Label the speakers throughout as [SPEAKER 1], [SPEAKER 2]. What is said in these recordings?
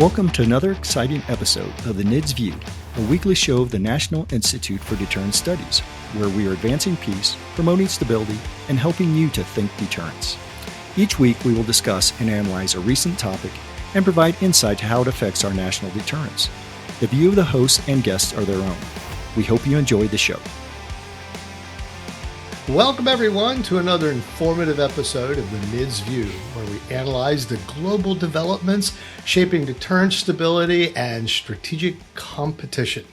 [SPEAKER 1] Welcome to another exciting episode of the NIDS View, a weekly show of the National Institute for Deterrence Studies, where we are advancing peace, promoting stability, and helping you to think deterrence. Each week, we will discuss and analyze a recent topic and provide insight to how it affects our national deterrence. The view of the hosts and guests are their own. We hope you enjoy the show.
[SPEAKER 2] Welcome, everyone, to another informative episode of the NIDS View, where we analyze the global developments shaping deterrence, stability, and strategic competition.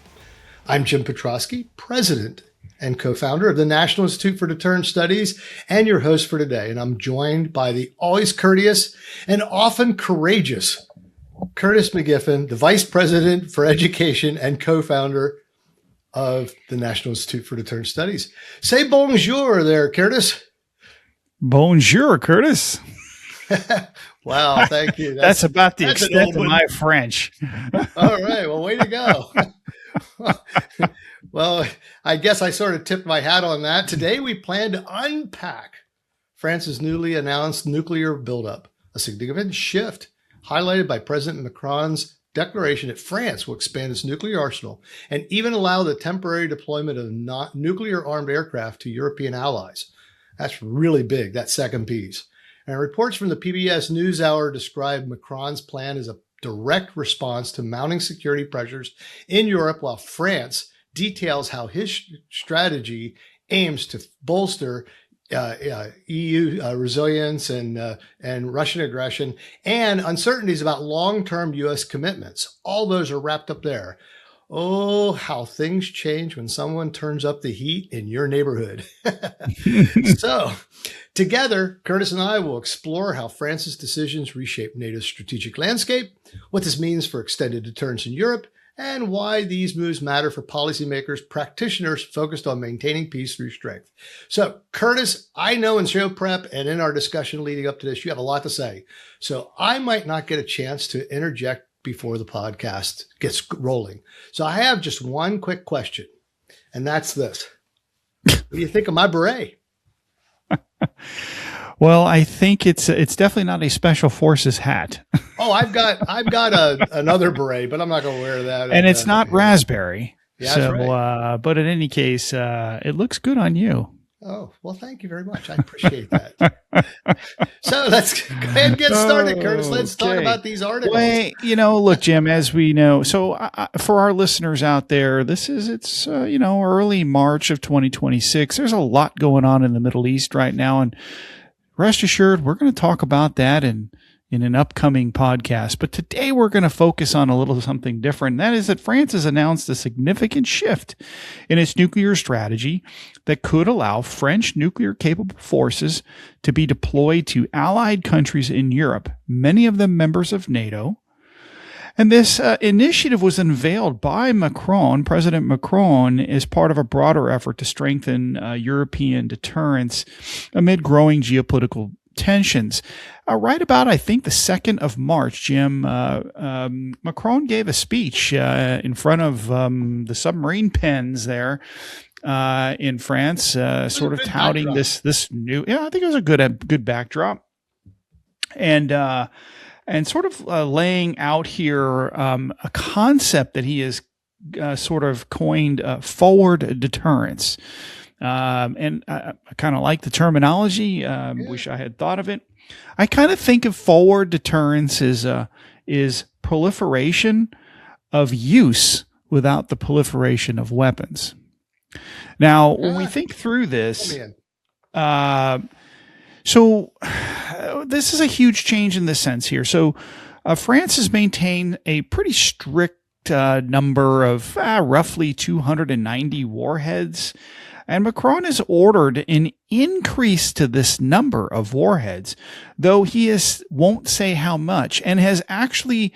[SPEAKER 2] I'm Jim Petrosky, President and co-founder of the National Institute for Deterrence Studies, and your host for today. And I'm joined by the always courteous and often courageous Curtis McGiffin, the Vice President for Education and co-founder of the National Institute for Deterrence Studies. Say bonjour there, Curtis.
[SPEAKER 3] Bonjour, Curtis.
[SPEAKER 2] Wow, thank you.
[SPEAKER 3] That's about the extent of my French.
[SPEAKER 2] All right, well, way to go. Well, I guess I sort of tipped my hat on that. Today, we plan to unpack France's newly announced nuclear buildup, a significant shift highlighted by President Macron's declaration that France will expand its nuclear arsenal and even allow the temporary deployment of nuclear-armed aircraft to European allies. That's really big, that second piece. And reports from the PBS NewsHour describe Macron's plan as a direct response to mounting security pressures in Europe, while France details how his strategy aims to bolster EU resilience and Russian aggression and uncertainties about long-term U.S. commitments. All those are wrapped up there. Oh, how things change when someone turns up the heat in your neighborhood. So, together, Curtis and I will explore how France's decisions reshape NATO's strategic landscape, what this means for extended deterrence in Europe, and why these moves matter for policymakers, practitioners focused on maintaining peace through strength. So, Curtis, I know in show prep and in our discussion leading up to this, you have a lot to say. So I might not get a chance to interject before the podcast gets rolling. So I have just one quick question, and that's this. What do you think of my beret?
[SPEAKER 3] Well, I think it's definitely not a special forces hat.
[SPEAKER 2] Oh, I've got another beret, but I'm not going to wear that.
[SPEAKER 3] And it's not raspberry.
[SPEAKER 2] Yeah,
[SPEAKER 3] so,
[SPEAKER 2] that's right.
[SPEAKER 3] But in any case, it looks good on you.
[SPEAKER 2] Oh, well, thank you very much. I appreciate that. So let's go ahead and get started, Curtis. Let's talk about these articles.
[SPEAKER 3] Well, look, Jim, as we know, so for our listeners out there, it's early March of 2026. There's a lot going on in the Middle East right now, and rest assured, we're going to talk about that in an upcoming podcast. But today we're going to focus on a little something different. And that is that France has announced a significant shift in its nuclear strategy that could allow French nuclear-capable forces to be deployed to allied countries in Europe, many of them members of NATO. And this initiative was unveiled by President Macron, as part of a broader effort to strengthen European deterrence amid growing geopolitical tensions. Right about, I think, the 2nd of March, Jim, Macron gave a speech in front of the submarine pens there in France, sort of touting this new. Yeah, I think it was a good backdrop, and sort of laying out here a concept that he has sort of coined forward deterrence. And I kind of like the terminology. Wish I had thought of it. I kind of think of forward deterrence is proliferation of use without the proliferation of weapons. Now, when we think through this, so this is a huge change in this sense here. So France has maintained a pretty strict number of roughly 290 warheads. And Macron has ordered an increase to this number of warheads, though he won't say how much, and has actually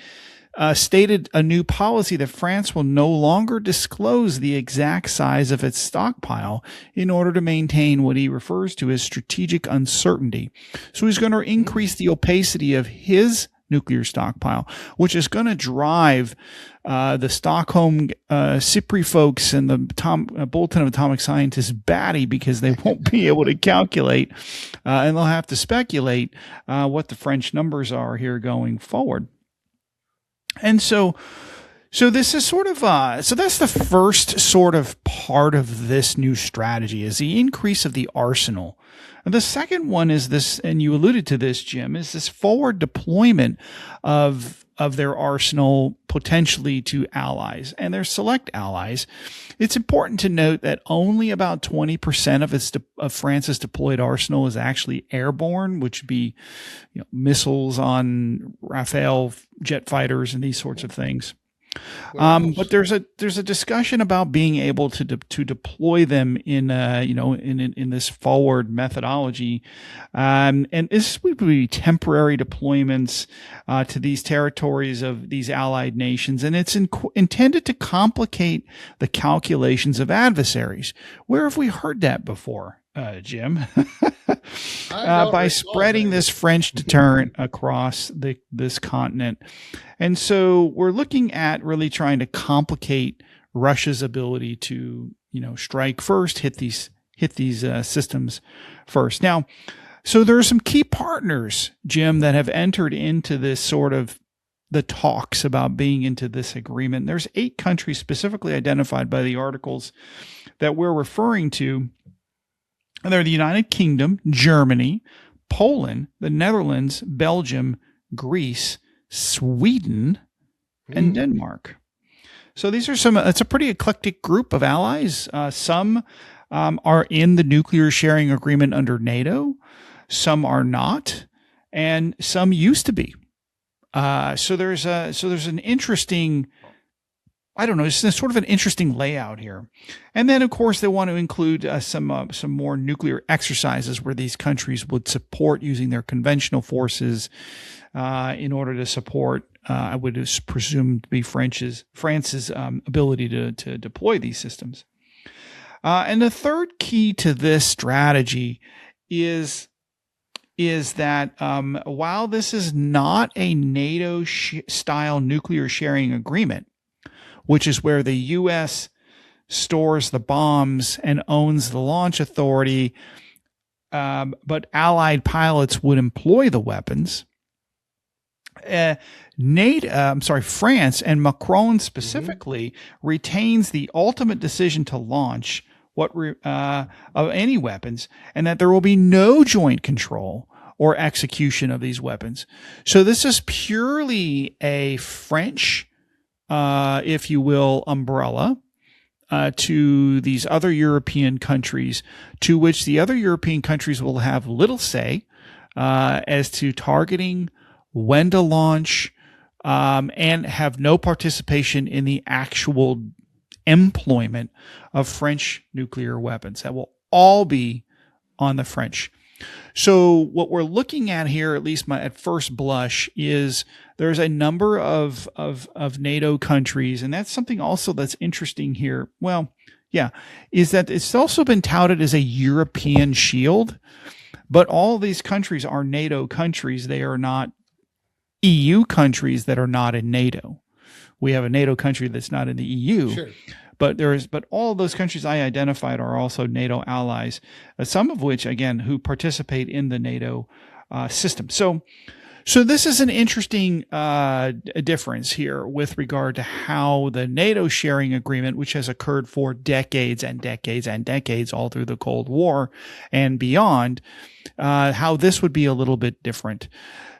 [SPEAKER 3] stated a new policy that France will no longer disclose the exact size of its stockpile in order to maintain what he refers to as strategic uncertainty. So he's going to increase the opacity of his nuclear stockpile, which is going to drive the Stockholm SIPRI folks and the Bulletin of Atomic Scientists batty, because they won't be able to calculate and they'll have to speculate what the French numbers are here going forward. And so this is sort of so that's the first sort of part of this new strategy is the increase of the arsenal. And the second one is this, and you alluded to this, Jim, is this forward deployment of their arsenal potentially to allies and their select allies. It's important to note that only about 20% of France's deployed arsenal is actually airborne, which would be missiles on Rafale jet fighters and these sorts of things. But there's a discussion about being able to deploy them in this forward methodology, and this would be temporary deployments to these territories of these allied nations, and it's intended to complicate the calculations of adversaries. Where have we heard that before, Jim? By spreading this French deterrent across this continent. And so we're looking at really trying to complicate Russia's ability to, strike first, hit these systems first. Now, so there are some key partners, Jim, that have entered into this sort of the talks about being into this agreement. There's 8 countries specifically identified by the articles that we're referring to. And they're the United Kingdom, Germany, Poland, the Netherlands, Belgium, Greece, Sweden, and Denmark. So these are it's a pretty eclectic group of allies. Some are in the nuclear sharing agreement under NATO. Some are not, and some used to be. So there's an interesting, it's sort of an interesting layout here. And then, of course, they want to include some more nuclear exercises where these countries would support using their conventional forces in order to support, I would presume to be France's ability to deploy these systems. And the third key to this strategy is that while this is not a NATO-style nuclear sharing agreement, which is where the U.S. stores the bombs and owns the launch authority, but allied pilots would employ the weapons. France and Macron specifically retains the ultimate decision to launch of any weapons, and that there will be no joint control or execution of these weapons. So this is purely a French, if you will, umbrella to these other European countries, to which the other European countries will have little say as to targeting, when to launch, and have no participation in the actual employment of French nuclear weapons. That will all be on the French. So what we're looking at here, at least at first blush, is there's a number of NATO countries, and that's something also that's interesting here. Well, yeah, is that it's also been touted as a European shield, but all these countries are NATO countries. They are not EU countries that are not in NATO. We have a NATO country that's not in the EU.
[SPEAKER 2] Sure.
[SPEAKER 3] But all of those countries I identified are also NATO allies, some of which, again, who participate in the NATO system. So this is an interesting difference here with regard to how the NATO sharing agreement, which has occurred for decades and decades and decades, all through the Cold War and beyond, how this would be a little bit different.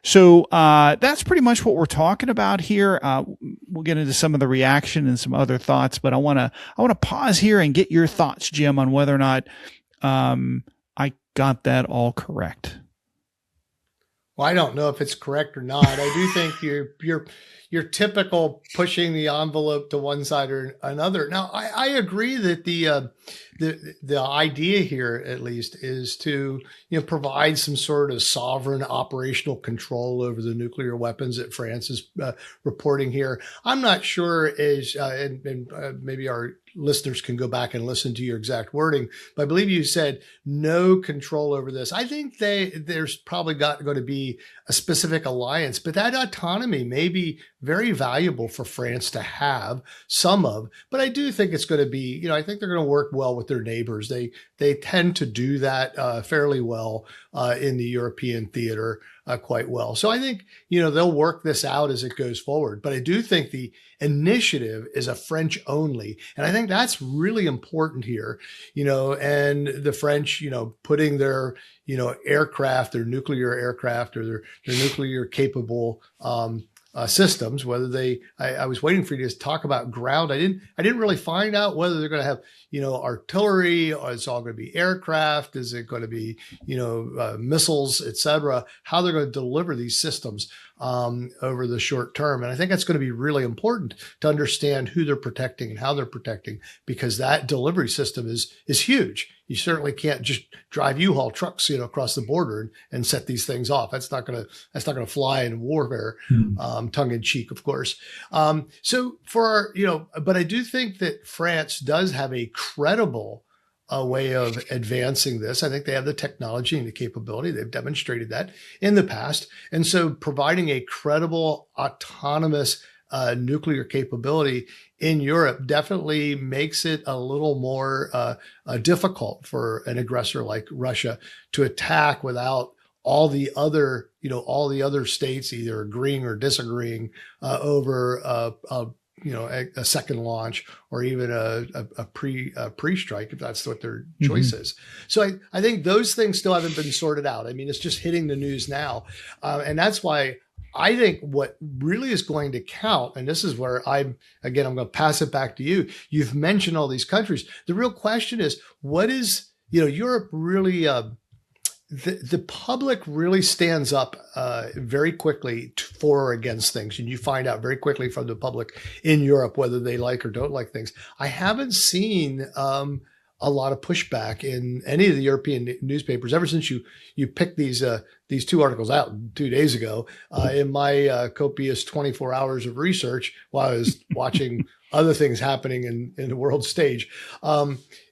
[SPEAKER 3] So that's pretty much what we're talking about here. We'll get into some of the reaction and some other thoughts, but I want to pause here and get your thoughts, Jim, on whether or not I got that all correct.
[SPEAKER 2] Well, I don't know if it's correct or not. I do think you're typical pushing the envelope to one side or another. Now, I agree that the idea here, at least, is to provide some sort of sovereign operational control over the nuclear weapons that France is reporting here. I'm not sure and maybe our listeners can go back and listen to your exact wording, but I believe you said no control over this. I think there's probably going to be a specific alliance, but that autonomy may be very valuable for France to have some of. But I do think it's going to be, I think they're going to work well with their neighbors. They tend to do that fairly well in the European theater, quite well. So I think, they'll work this out as it goes forward. But I do think the initiative is a French only. And I think that's really important here, and the French, putting their, aircraft, their nuclear aircraft or their nuclear capable systems, whether I was waiting for you to talk about ground. I didn't really find out whether they're going to have, artillery, or it's all going to be aircraft. Is it going to be, missiles, et cetera, how they're going to deliver these systems over the short term. And I think that's going to be really important to understand who they're protecting and how they're protecting, because that delivery system is huge. You certainly can't just drive U-Haul trucks, across the border and set these things off. That's not going to fly in warfare, tongue in cheek, of course. So for but I do think that France does have a credible way of advancing this. I think they have the technology and the capability. They've demonstrated that in the past. And so providing a credible, autonomous nuclear capability in Europe definitely makes it a little more difficult for an aggressor like Russia to attack without all the other states either agreeing or disagreeing over a second launch or even a pre-strike, if that's what their choice is. So I think those things still haven't been sorted out. I mean, it's just hitting the news now. And that's why I think what really is going to count, and this is where I'm going to pass it back to you. You've mentioned all these countries. The real question is, what is, Europe really, the public really stands up very quickly for or against things. And you find out very quickly from the public in Europe whether they like or don't like things. I haven't seen a lot of pushback in any of the European newspapers ever since you picked these two articles out 2 days ago. In my copious 24 hours of research while I was watching other things happening in the world stage,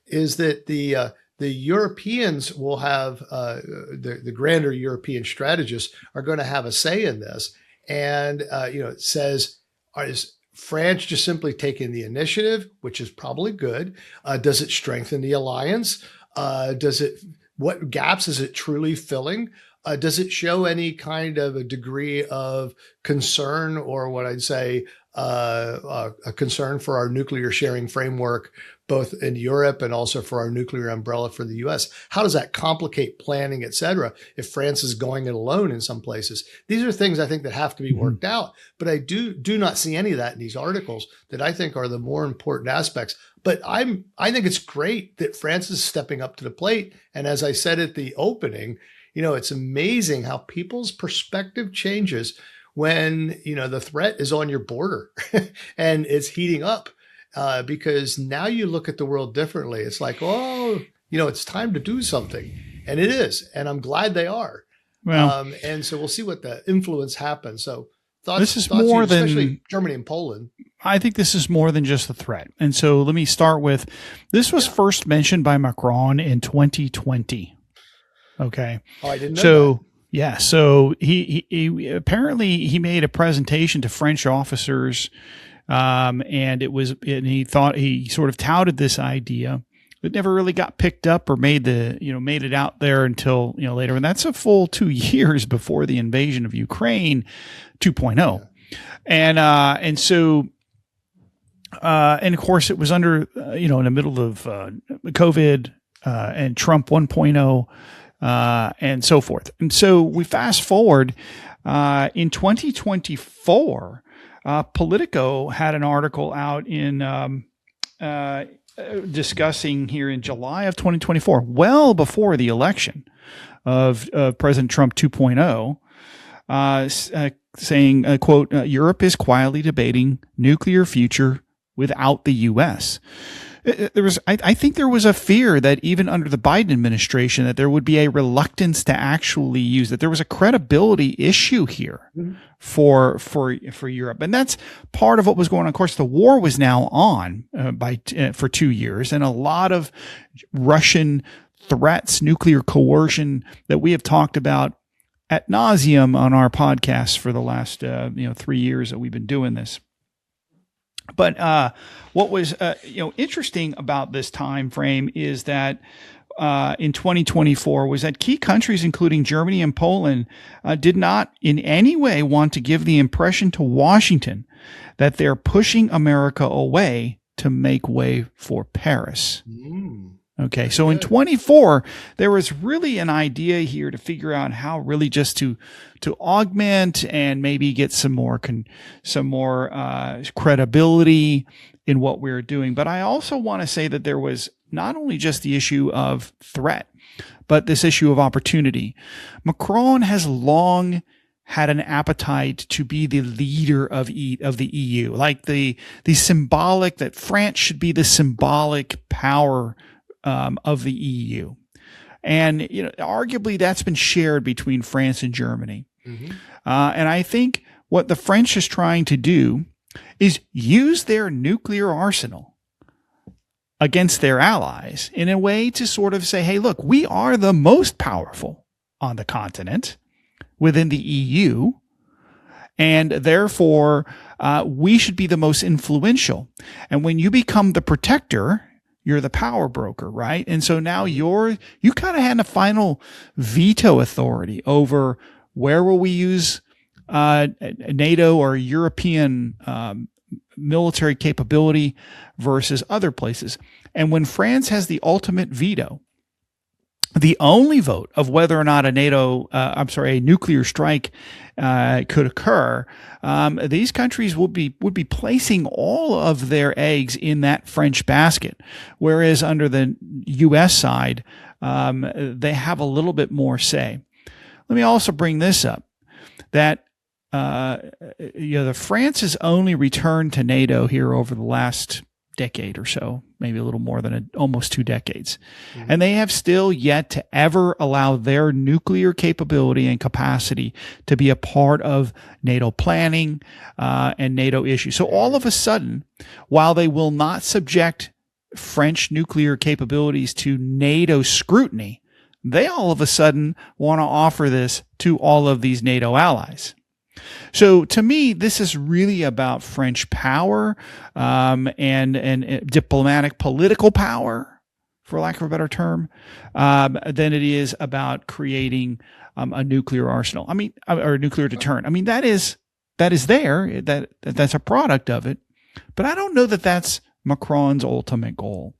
[SPEAKER 2] is that the Europeans will have the grander European strategists are going to have a say in this, and it says, is France just simply taking the initiative, which is probably good? Does it strengthen the alliance? What gaps is it truly filling? Does it show any kind of a degree of concern, or what I'd say a concern for our nuclear sharing framework, both in Europe and also for our nuclear umbrella for the U.S.? How does that complicate planning, et cetera, if France is going it alone in some places? These are things I think that have to be worked out, but I do not see any of that in these articles that I think are the more important aspects. But I think it's great that France is stepping up to the plate. And as I said at the opening, it's amazing how people's perspective changes when, the threat is on your border and it's heating up. Because now you look at the world differently. It's like, it's time to do something. And it is. And I'm glad they are. Well, and so we'll see what the influence happens. So thoughts, especially Germany and Poland.
[SPEAKER 3] I think this is more than just a threat. And so let me start with, this was first mentioned by Macron in 2020. Okay.
[SPEAKER 2] Oh, I didn't know that.
[SPEAKER 3] Yeah. So he apparently he made a presentation to French officers. And he sort of touted this idea. It never really got picked up or made it out there until, later. And that's a full 2 years before the invasion of Ukraine 2.0. And so, and of course it was under, in the middle of, COVID, and Trump 1.0, and so forth. And so we fast forward, in 2024, Politico had an article out in discussing here in July of 2024, well before the election of President Trump 2.0, saying, quote, Europe is quietly debating nuclear future without the U.S. I think there was a fear that even under the Biden administration that there would be a reluctance to actually use that. There was a credibility issue here for Europe, and that's part of what was going on. Of course, the war was now on for 2 years, and a lot of Russian threats, nuclear coercion that we have talked about ad nauseum on our podcast for the last 3 years that we've been doing this. But what was interesting about this time frame is that in 2024 was that key countries, including Germany and Poland, did not in any way want to give the impression to Washington that they're pushing America away to make way for Paris. Okay, so in 24, there was really an idea here to figure out how really just to augment and maybe get some more credibility in what we were doing. But I also want to say that there was not only just the issue of threat, but this issue of opportunity. Macron has long had an appetite to be the leader of the EU, like the symbolic, that France should be the symbolic power of the EU. And, arguably that's been shared between France and Germany. And I think what the French is trying to do is use their nuclear arsenal against their allies in a way to sort of say, hey, look, we are the most powerful on the continent within the EU, and therefore we should be the most influential. And when you become the protector, you're the power broker, right? And so now you kind of had a final veto authority over where will we use NATO or European military capability versus other places. And when France has the ultimate veto, the only vote of whether or not a nuclear strike could occur, these countries would be placing all of their eggs in that French basket, whereas under the U.S. side, they have a little bit more say. Let me also bring this up, that the France has only returned to NATO here over the last decade or so, maybe a little more than almost 2 decades. And they have still yet to ever allow their nuclear capability and capacity to be a part of NATO planning and NATO issues. So all of a sudden, while they will not subject French nuclear capabilities to NATO scrutiny, they all of a sudden want to offer this to all of these NATO allies. So to me, this is really about French power and diplomatic political power, for lack of a better term, than it is about creating a nuclear arsenal. Or a nuclear deterrent. That is there. That's a product of it. But I don't know that that's Macron's ultimate goal,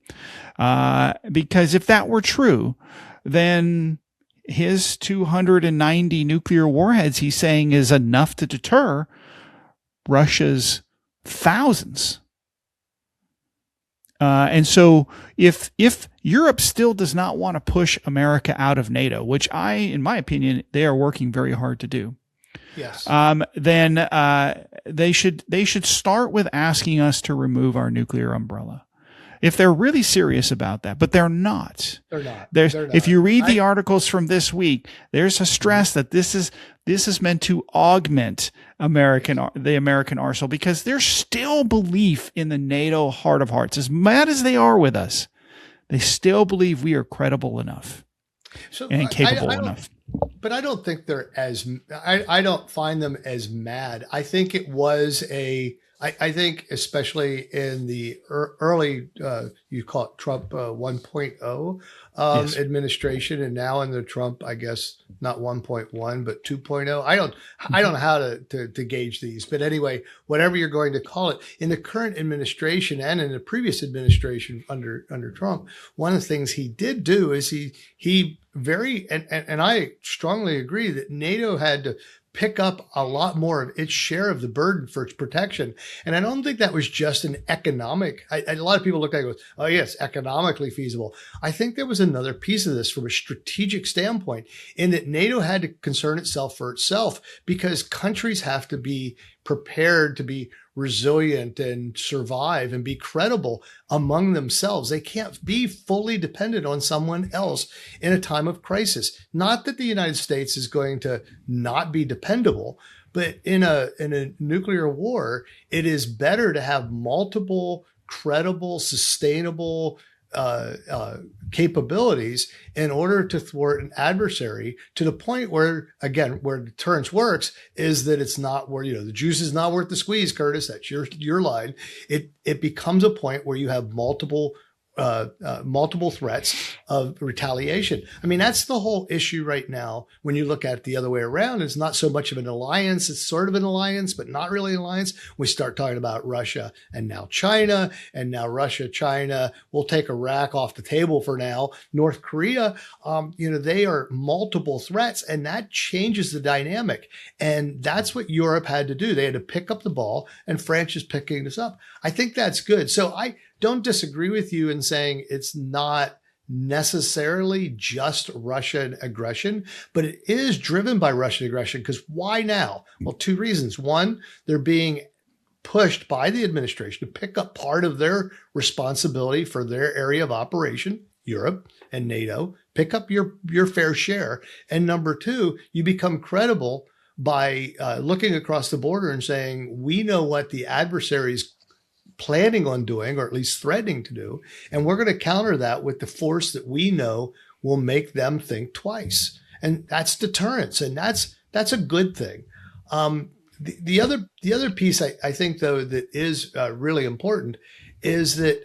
[SPEAKER 3] because if that were true, then his 290 nuclear warheads, he's saying, is enough to deter Russia's thousands. And so if Europe still does not want to push America out of NATO, which in my opinion, they are working very hard to do.
[SPEAKER 2] Yes.
[SPEAKER 3] Then they should start with asking us to remove our nuclear umbrella, if they're really serious about that. But they're not. They're not. If you read the articles from this week, there's a stress that this is meant to augment the American arsenal, because there's still belief in the NATO heart of hearts. As mad as they are with us, they still believe we are credible enough and capable enough.
[SPEAKER 2] But I don't think they're I don't find them as mad. I think it was I think especially in the early, you call it Trump 1.0
[SPEAKER 3] Yes.
[SPEAKER 2] administration, and now in the Trump, I guess not 1.1 but 2.0. I don't know how to gauge these, but anyway, whatever you're going to call it, in the current administration and in the previous administration under Trump, one of the things he did do is he very and I strongly agree that NATO had to pick up a lot more of its share of the burden for its protection. And I don't think that was just an economic, a lot of people look at it and go, oh yes, economically feasible. I think there was another piece of this from a strategic standpoint, in that NATO had to concern itself for itself, because countries have to be prepared to be resilient and survive and be credible among themselves. They can't be fully dependent on someone else in a time of crisis. Not that the United States is going to not be dependable, but in a nuclear war, it is better to have multiple credible, sustainable capabilities in order to thwart an adversary, to the point where, again, where deterrence works is that it's not where, the juice is not worth the squeeze, Curtis. That's your line. It becomes a point where you have multiple threats of retaliation. I mean, that's the whole issue right now. When you look at it the other way around, it's not so much of an alliance. It's sort of an alliance, but not really an alliance. We start talking about Russia and now China, and now Russia, China. We'll take Iraq off the table for now. North Korea, they are multiple threats, and that changes the dynamic. And that's what Europe had to do. They had to pick up the ball, and France is picking this up. I think that's good. So I don't disagree with you in saying it's not necessarily just Russian aggression, but it is driven by Russian aggression. Because why now? Well, two reasons. One, they're being pushed by the administration to pick up part of their responsibility for their area of operation, Europe and NATO. Pick up your fair share. And number two, you become credible by looking across the border and saying, we know what the adversaries planning on doing, or at least threatening to do, and we're going to counter that with the force that we know will make them think twice. And that's deterrence, and that's a good thing. The other piece I think, though, that is really important is that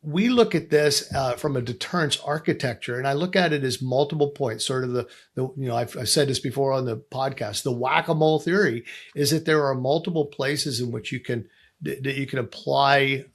[SPEAKER 2] we look at this from a deterrence architecture, and I look at it as multiple points. Sort of I've said this before on the podcast. The whack-a-mole theory is that there are multiple places in which you can apply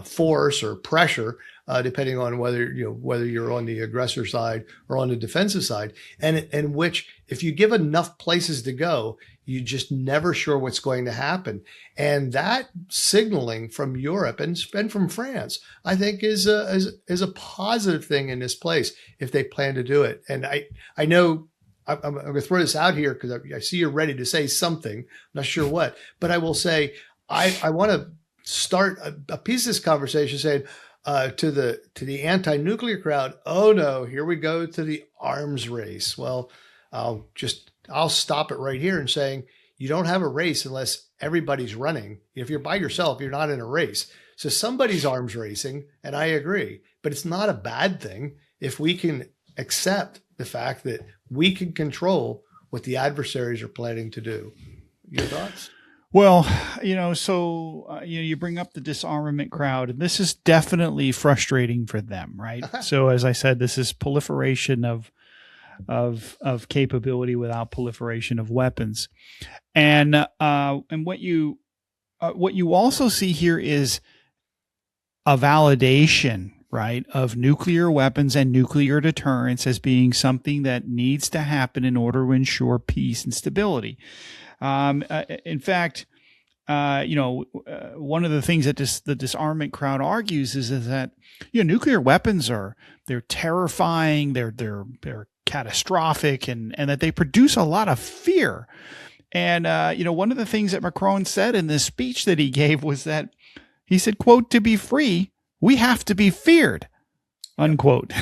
[SPEAKER 2] force or pressure, depending on whether you're on the aggressor side or on the defensive side, and which, if you give enough places to go, you're just never sure what's going to happen. And that signaling from Europe and from France, I think, is a positive thing in this place if they plan to do it. And I know. I'm going to throw this out here because I see you're ready to say something. I'm not sure what, but I will say I want to start a piece of this conversation saying to the anti-nuclear crowd, oh no, here we go to the arms race. Well, I'll stop it right here and saying you don't have a race unless everybody's running. If you're by yourself, you're not in a race. So somebody's arms racing, and I agree, but it's not a bad thing if we can accept the fact that we can control what the adversaries are planning to do. Your thoughts?
[SPEAKER 3] Well, you bring up the disarmament crowd, and this is definitely frustrating for them, right? So, as I said, this is proliferation of capability without proliferation of weapons, and what you also see here is a validation, right, of nuclear weapons and nuclear deterrence as being something that needs to happen in order to ensure peace and stability. In fact, one of the things that the disarmament crowd argues is that nuclear weapons they're terrifying, they're catastrophic, and that they produce a lot of fear. And one of the things that Macron said in this speech that he gave was that he said, quote, "To be free, we have to be feared," unquote.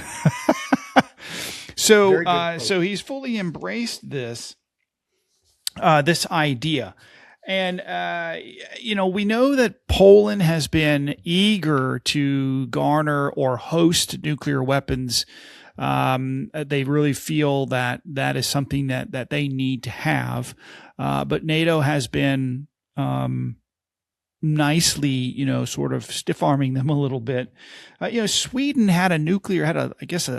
[SPEAKER 3] So he's fully embraced this idea. And, we know that Poland has been eager to garner or host nuclear weapons. They really feel that is something that they need to have. But NATO has been nicely, sort of stiff-arming them a little bit. Sweden had a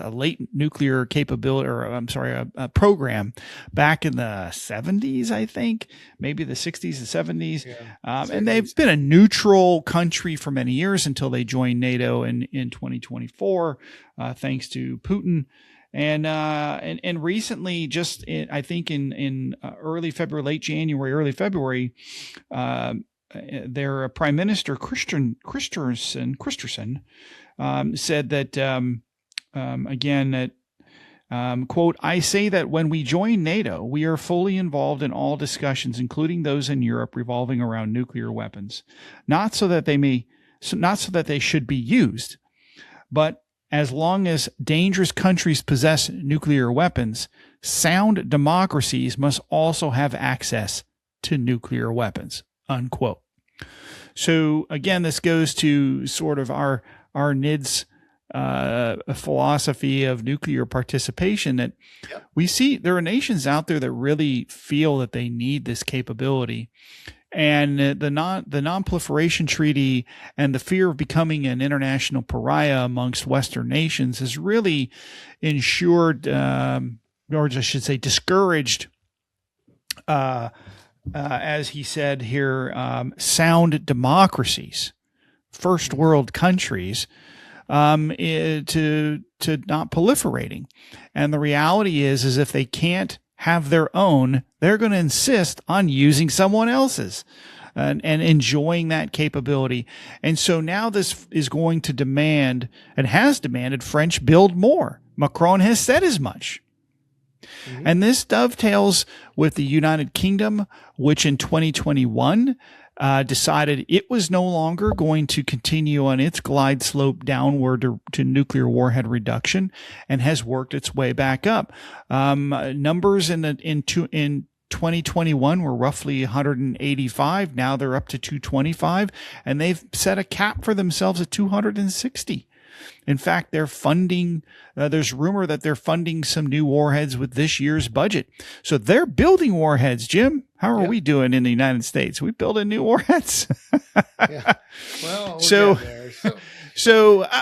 [SPEAKER 3] late nuclear capability, or a program back in the 70s, I think, maybe the 60s and 70s. Yeah, and they've been a neutral country for many years until they joined NATO in 2024, thanks to Putin. And recently, I think in early February, late January, early February, their Prime Minister Christensen said that again that quote, "I say that when we join NATO, we are fully involved in all discussions, including those in Europe, revolving around nuclear weapons, not so that they should be used, but as long as dangerous countries possess nuclear weapons, sound democracies must also have access to nuclear weapons," unquote. So again, this goes to sort of our NIDS philosophy of nuclear participation, that we see there are nations out there that really feel that they need this capability. And the non-proliferation treaty and the fear of becoming an international pariah amongst Western nations has really ensured, or I should say, discouraged, as he said here, sound democracies, first world countries, to not proliferating. And the reality is if they can't have their own, they're going to insist on using someone else's and enjoying that capability. And so now this is going to demand, and has demanded, French build more. Macron has said as much. Mm-hmm. And this dovetails with the United Kingdom, which in 2021 decided it was no longer going to continue on its glide slope downward to nuclear warhead reduction, and has worked its way back up. Numbers in 2021 were roughly 185. Now they're up to 225, and they've set a cap for themselves at 260. In fact, they're funding, there's rumor that they're funding some new warheads with this year's budget. So they're building warheads, Jim. How are we doing in the United States? We building new warheads?
[SPEAKER 2] Well,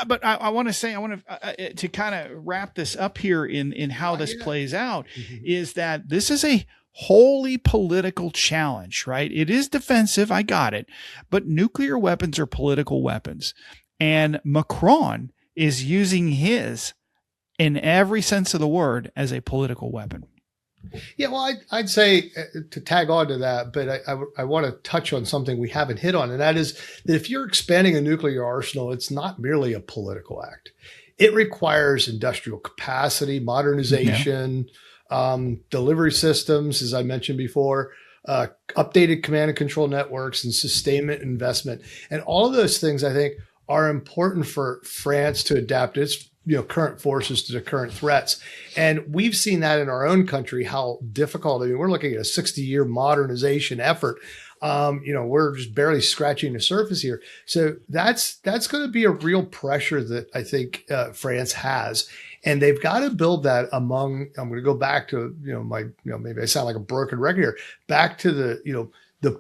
[SPEAKER 3] but I want to say, to kind of wrap this up here in how this plays out, is that this is a wholly political challenge, right? It is defensive. I got it. But nuclear weapons are political weapons. And Macron is using his, in every sense of the word, as a political weapon.
[SPEAKER 2] Yeah, well, I'd say to tag on to that, but I want to touch on something we haven't hit on, and that is that if you're expanding a nuclear arsenal, it's not merely a political act. It requires industrial capacity, modernization, delivery systems, as I mentioned before, updated command and control networks, and sustainment investment. And all of those things, I think, are important for France to adapt its current forces to the current threats. And we've seen that in our own country, how difficult. I mean, we're looking at a 60-year modernization effort. We're just barely scratching the surface here. So that's going to be a real pressure that I think France has. And they've got to build that among, I'm going to go back to, maybe I sound like a broken record here, back to the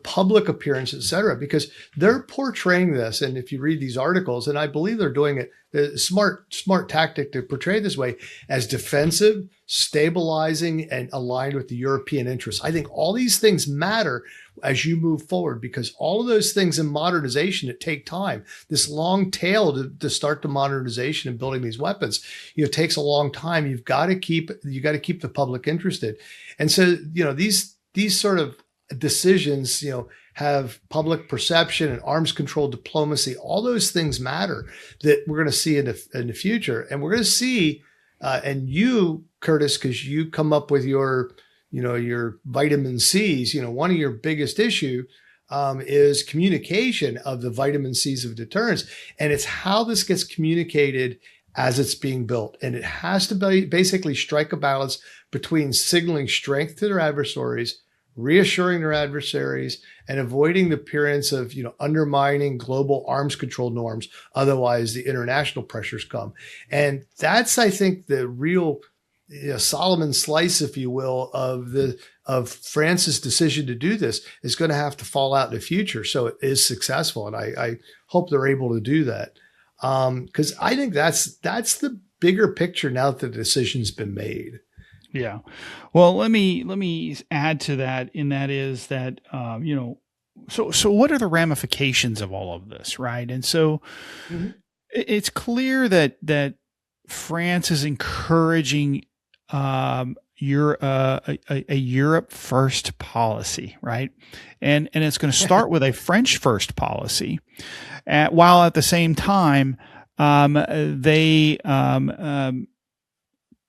[SPEAKER 2] public appearance, et cetera, because they're portraying this. And if you read these articles, and I believe they're doing it, the smart tactic to portray this way, as defensive, stabilizing, and aligned with the European interests. I think all these things matter as you move forward, because all of those things in modernization that take time, this long tail to start the modernization and building these weapons, takes a long time. You got to keep the public interested. And so, these sort of decisions, have public perception and arms control diplomacy. All those things matter that we're going to see in the future. And we're going to see, and you, Curtis, because you come up with your vitamin C's, one of your biggest issue is communication of the vitamin C's of deterrence. And it's how this gets communicated as it's being built. And it has to basically strike a balance between signaling strength to their adversaries, reassuring their adversaries, and avoiding the appearance of, undermining global arms control norms. Otherwise, the international pressures come. And that's, I think, the real Solomon slice, if you will, of France's decision to do this is going to have to fall out in the future. So it is successful. And I hope they're able to do that. Because I think that's the bigger picture now that the decision's been made.
[SPEAKER 3] Yeah. Well, let me add to that, and that is that, so what are the ramifications of all of this, right? And so it's clear that France is encouraging a Europe first policy, right? And it's going to start with a French first policy, while at the same time they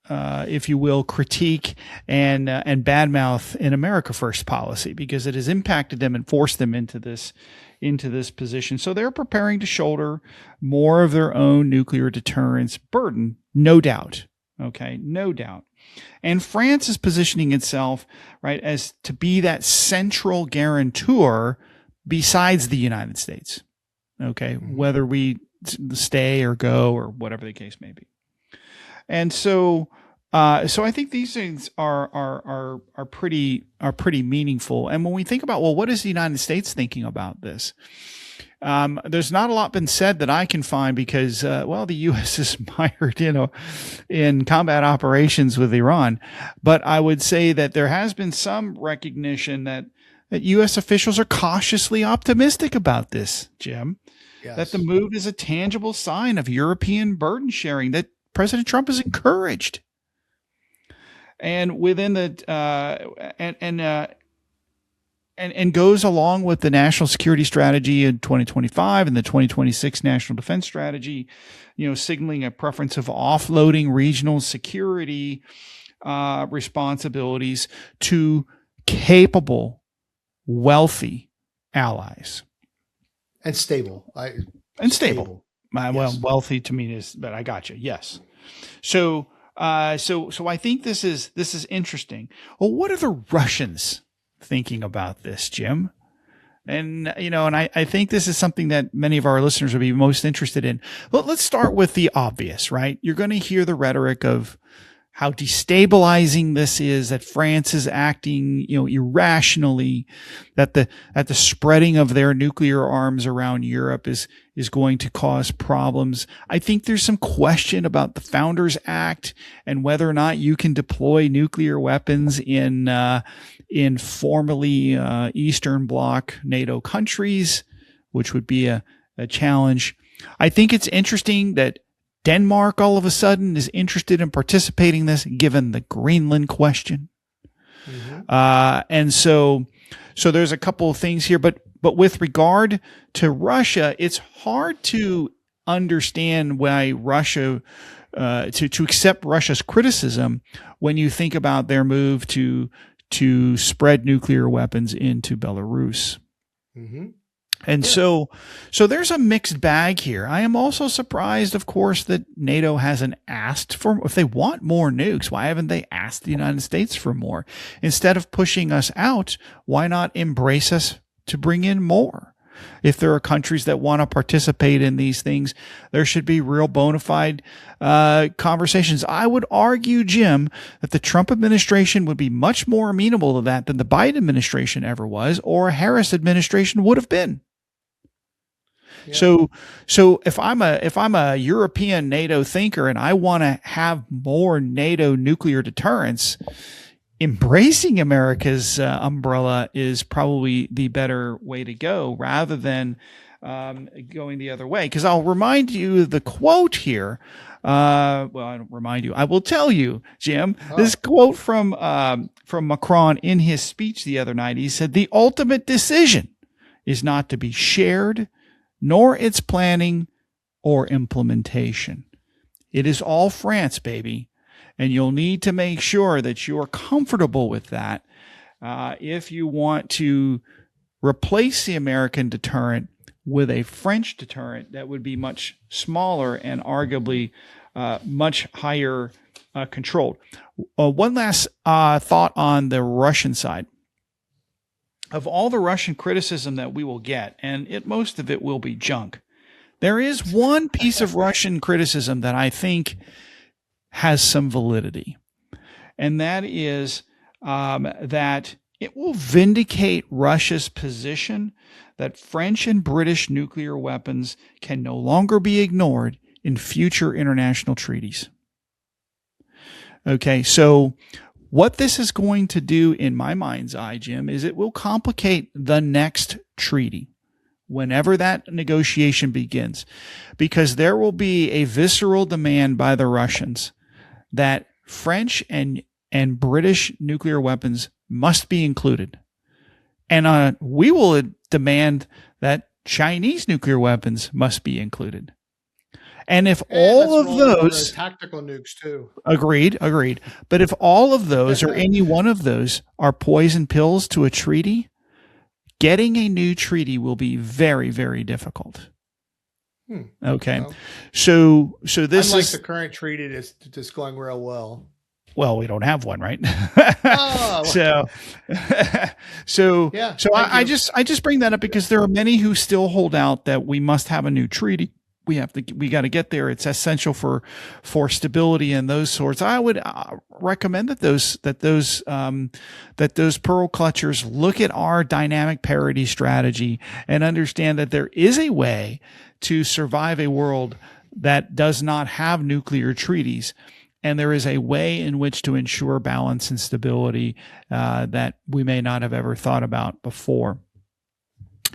[SPEAKER 3] if you will, critique and badmouth an America First policy, because it has impacted them and forced them into this position. So they're preparing to shoulder more of their own nuclear deterrence burden, no doubt. Okay, no doubt. And France is positioning itself, right, as to be that central guarantor besides the United States. Okay, whether we stay or go or whatever the case may be. And so I think these things are pretty meaningful. And when we think about, well, what is the United States thinking about this? There's not a lot been said that I can find because, the U.S. is mired in combat operations with Iran. But I would say that there has been some recognition that U.S. officials are cautiously optimistic about this, Jim.
[SPEAKER 2] Yes.
[SPEAKER 3] That the move is a tangible sign of European burden sharing that President Trump has encouraged. And within the and goes along with the national security strategy in 2025 and the 2026 national defense strategy, signaling a preference of offloading regional security responsibilities to capable, wealthy allies.
[SPEAKER 2] And stable.
[SPEAKER 3] Stable. Well, wealthy to me is, but I got you. Yes. So I think this is interesting. Well, what are the Russians thinking about this, Jim? And, I think this is something that many of our listeners would be most interested in. Well, let's start with the obvious, right? You're going to hear the rhetoric of how destabilizing this is, that France is acting, irrationally, that the spreading of their nuclear arms around Europe is going to cause problems. I think there's some question about the Founders Act and whether or not you can deploy nuclear weapons in formerly Eastern Bloc NATO countries, which would be a challenge. I think it's interesting that Denmark all of a sudden is interested in participating in this, given the Greenland question. Mm-hmm. And so there's a couple of things here, but with regard to Russia, it's hard to understand why Russia, to accept Russia's criticism when you think about their move to spread nuclear weapons into Belarus. Mm-hmm. And so there's a mixed bag here. I am also surprised, of course, that NATO hasn't asked for, if they want more nukes, why haven't they asked the United States for more? Instead of pushing us out, why not embrace us to bring in more? If there are countries that want to participate in these things, there should be real bona fide conversations. I would argue, Jim, that the Trump administration would be much more amenable to that than the Biden administration ever was, or a Harris administration would have been. Yeah. So if I'm a European NATO thinker and I want to have more NATO nuclear deterrence, embracing America's umbrella is probably the better way to go, rather than going the other way. Because I'll remind you the quote here. I don't remind you. I will tell you, Jim. Oh. This quote from Macron in his speech the other night. He said, "The ultimate decision is not to be shared, nor its planning or implementation. It is all France, baby. And you'll need to make sure that you're comfortable with that if you want to replace the American deterrent with a French deterrent that would be much smaller and arguably much higher controlled." One last thought on the Russian side. Of all the Russian criticism that we will get, and most of it will be junk, there is one piece of Russian criticism that I think has some validity, and that is that it will vindicate Russia's position that French and British nuclear weapons can no longer be ignored in future international treaties. Okay, so what this is going to do in my mind's eye, Jim, is it will complicate the next treaty whenever that negotiation begins, because there will be a visceral demand by the Russians that French and British nuclear weapons must be included. And we will demand that Chinese nuclear weapons must be included. And if all of those
[SPEAKER 2] tactical nukes too.
[SPEAKER 3] Agreed. But if all of those or any one of those are poison pills to a treaty, getting a new treaty will be very, very difficult. Okay.
[SPEAKER 2] Well,
[SPEAKER 3] so this
[SPEAKER 2] unlike
[SPEAKER 3] is
[SPEAKER 2] the current treaty that's just going real well.
[SPEAKER 3] Well, we don't have one, right?
[SPEAKER 2] Oh.
[SPEAKER 3] So
[SPEAKER 2] yeah,
[SPEAKER 3] I just bring that up because there are many who still hold out that we must have a new treaty we got to get there. It's essential for stability and those sorts. I would recommend that those pearl clutchers look at our dynamic parity strategy and understand that there is a way to survive a world that does not have nuclear treaties. And there is a way in which to ensure balance and stability that we may not have ever thought about before.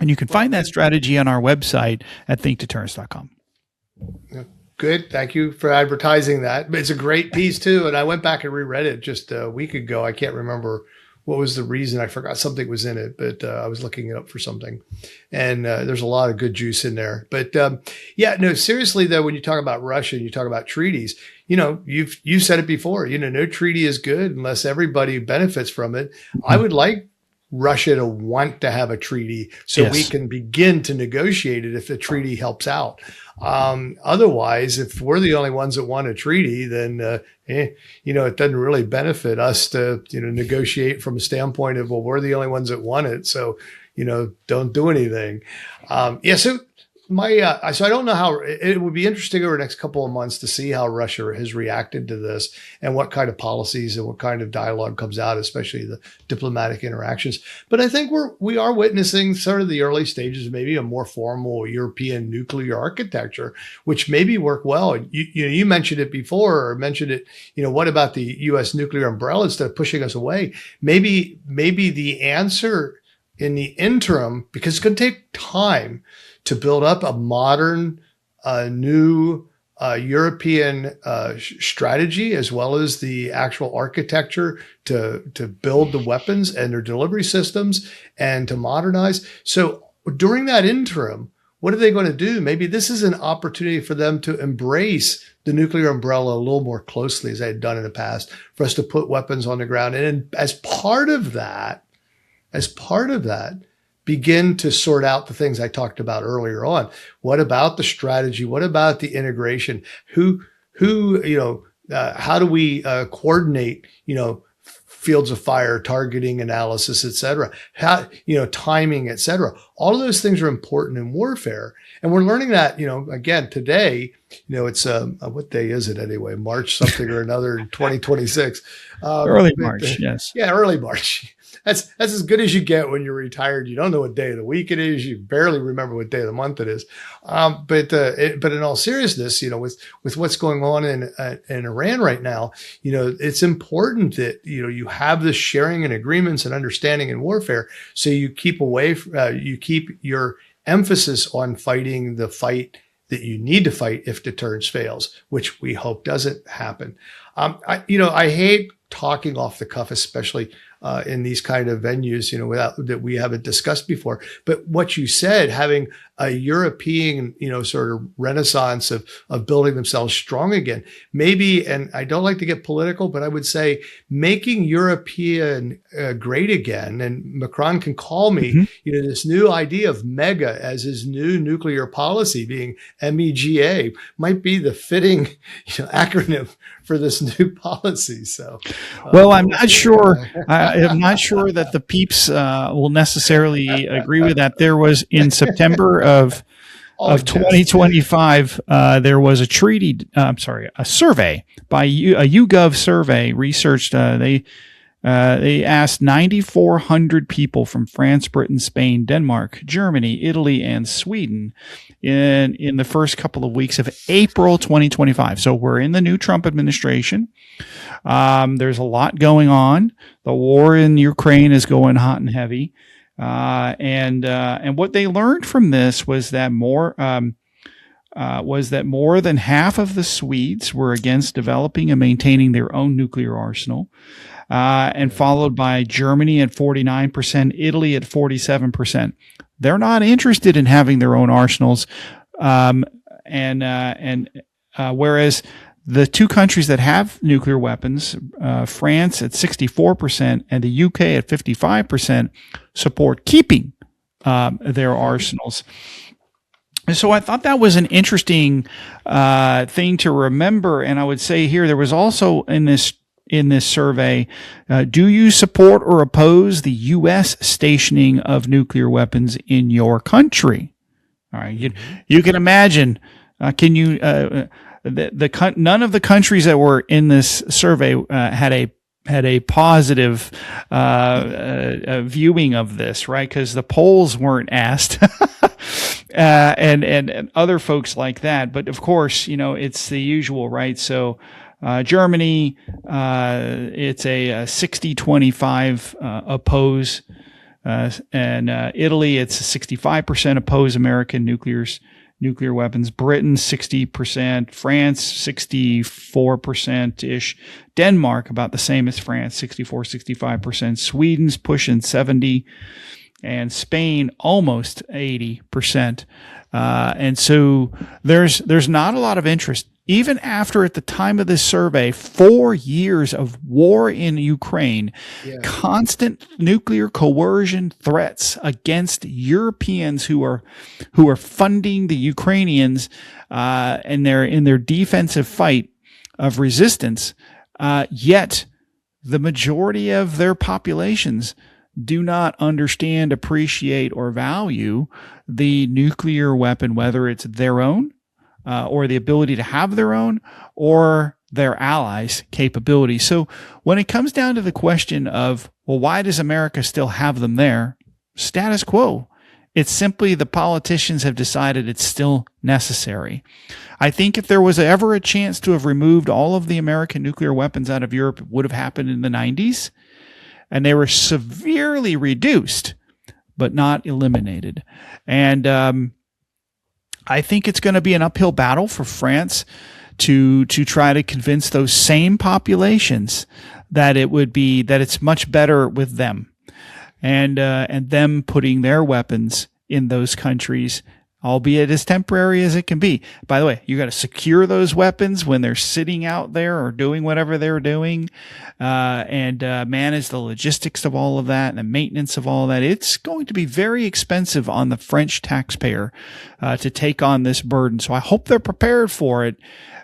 [SPEAKER 3] And you can find that strategy on our website at thinkdeterrence.com.
[SPEAKER 2] Good. Thank you for advertising that. It's a great piece too. And I went back and reread it just a week ago. I can't remember what was the reason. I forgot something was in it, but I was looking it up for something. And there's a lot of good juice in there. But yeah, no, seriously though, when you talk about Russia and you talk about treaties, you've said it before, no treaty is good unless everybody benefits from it. I would like Russia to want to have a treaty so we can begin to negotiate it if the treaty helps out. Otherwise, if we're the only ones that want a treaty, then, it doesn't really benefit us to, negotiate from a standpoint of, well, we're the only ones that want it. So, don't do anything. So I don't know how it would be interesting over the next couple of months to see how Russia has reacted to this and what kind of policies and what kind of dialogue comes out, especially the diplomatic interactions. But I think we are witnessing sort of the early stages of maybe a more formal European nuclear architecture, which maybe work well. You mentioned it before, or mentioned it, what about the U.S. nuclear umbrella instead of pushing us away? Maybe the answer in the interim, because it's going to take time to build up a modern, new European strategy, as well as the actual architecture to build the weapons and their delivery systems and to modernize. So during that interim, what are they going to do? Maybe this is an opportunity for them to embrace the nuclear umbrella a little more closely, as they had done in the past, for us to put weapons on the ground. And as part of that, begin to sort out the things I talked about earlier on. What about the strategy? What about the integration? How do we coordinate, fields of fire, targeting analysis, et cetera, timing, et cetera. All of those things are important in warfare. And we're learning that, again, today, it's, what day is it anyway? March something or another, 2026.
[SPEAKER 3] Early March, yes.
[SPEAKER 2] Yeah, early March. That's as good as you get when you're retired. You don't know what day of the week it is. You barely remember what day of the month it is. But in all seriousness, with what's going on in Iran right now, it's important that you have this sharing and agreements and understanding in warfare. So you keep you keep your emphasis on fighting the fight that you need to fight if deterrence fails, which we hope doesn't happen. I hate talking off the cuff, especially in these kind of venues, without that we haven't discussed before. But what you said, having a European, sort of renaissance of building themselves strong again, maybe, and I don't like to get political, but I would say making European great again. And Macron can call me, this new idea of MEGA as his new nuclear policy, being MEGA, might be the fitting acronym for this new policy. So,
[SPEAKER 3] well, I'm not sure. I'm not sure that the peeps will necessarily agree with that. There was in September of 2025, there was a a survey by a YouGov survey researched. They asked 9,400 people from France, Britain, Spain, Denmark, Germany, Italy, and Sweden in the first couple of weeks of April 2025. So we're in the new Trump administration. There's a lot going on. The war in Ukraine is going hot and heavy. And what they learned from this was that more than half of the Swedes were against developing and maintaining their own nuclear arsenal. And followed by Germany at 49%, Italy at 47%. They're not interested in having their own arsenals. Whereas the two countries that have nuclear weapons, France at 64% and the UK at 55%, support keeping their arsenals. And so I thought that was an interesting thing to remember. And I would say here, there was also in this survey, do you support or oppose the U.S. stationing of nuclear weapons in your country? All right, you can imagine Can you? None of the countries that were in this survey had a positive viewing of this, right? Because the polls weren't asked, and other folks like that. But of course, it's the usual, right? So Germany, it's a 60-25 oppose, and Italy, it's a 65% oppose American nuclear weapons. Britain, 60%. France, 64%-ish. Denmark, about the same as France, 64-65%. Sweden's pushing 70%. And Spain, almost 80%. And so there's not a lot of interest. Even after, at the time of this survey, 4 years of war in Ukraine, constant nuclear coercion threats against Europeans who are funding the Ukrainians in their defensive fight of resistance, yet the majority of their populations do not understand, appreciate, or value the nuclear weapon, whether it's their own, or the ability to have their own, or their allies' capability. So when it comes down to the question of, well, why does America still have them there? Status quo. It's simply the politicians have decided it's still necessary. I think if there was ever a chance to have removed all of the American nuclear weapons out of Europe, it would have happened in the 90s. And they were severely reduced, but not eliminated. And I think it's going to be an uphill battle for France to try to convince those same populations that it's much better with them, and them putting their weapons in those countries, albeit as temporary as it can be. By the way, you got to secure those weapons when they're sitting out there or doing whatever they're doing, and manage the logistics of all of that and the maintenance of all of that. It's going to be very expensive on the French taxpayer to take on this burden. So I hope they're prepared for it,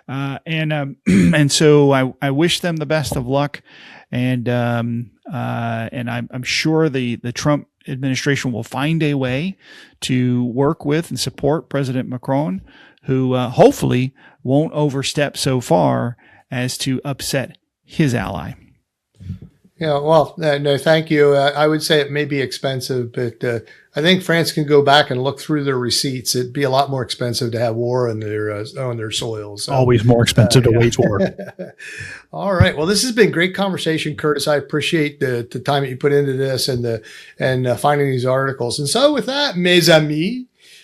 [SPEAKER 3] and so I wish them the best of luck, and I'm sure the Trump administration will find a way to work with and support President Macron, who hopefully won't overstep so far as to upset his ally.
[SPEAKER 2] Yeah, well, no, thank you. I would say it may be expensive, but I think France can go back and look through their receipts. It'd be a lot more expensive to have war on their soils. So,
[SPEAKER 3] always more expensive to wage war.
[SPEAKER 2] All right. Well, this has been great conversation, Curtis. I appreciate the time that you put into this and finding these articles. And so with that, mes amis,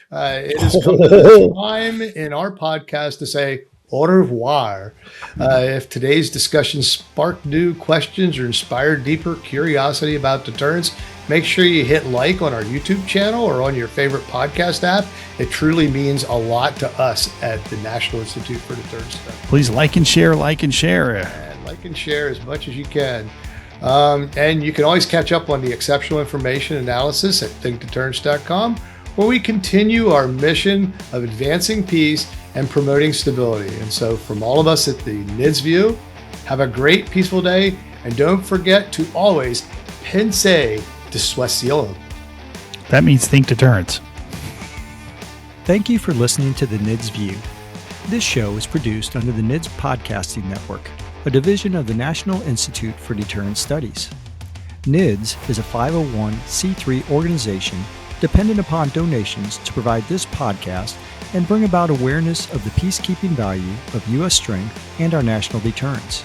[SPEAKER 2] it has come to the time in our podcast to say au revoir. If today's discussion sparked new questions or inspired deeper curiosity about deterrence, make sure you hit like on our YouTube channel or on your favorite podcast app. It truly means a lot to us at the National Institute for Deterrence.
[SPEAKER 3] Please like and share.
[SPEAKER 2] And like and share as much as you can. And you can always catch up on the exceptional information analysis at thinkdeterrence.com, where we continue our mission of advancing peace and promoting stability. And so from all of us at the NIDS View, have a great, peaceful day. And don't forget to always pensez dissuasion.
[SPEAKER 3] That means think deterrence.
[SPEAKER 1] Thank you for listening to the NIDS View. This show is produced under the NIDS Podcasting Network, a division of the National Institute for Deterrence Studies. NIDS is a 501c3 organization dependent upon donations to provide this podcast and bring about awareness of the peacekeeping value of U.S. strength and our national deterrence.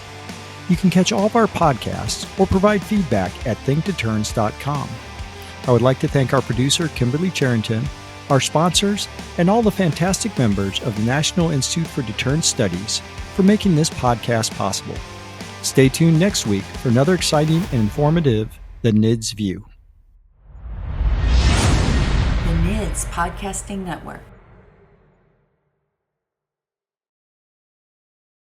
[SPEAKER 1] You can catch all of our podcasts or provide feedback at thinkdeterrence.com. I would like to thank our producer, Kimberly Charrington, our sponsors, and all the fantastic members of the National Institute for Deterrence Studies for making this podcast possible. Stay tuned next week for another exciting and informative The NIDS View.
[SPEAKER 4] The NIDS Podcasting Network.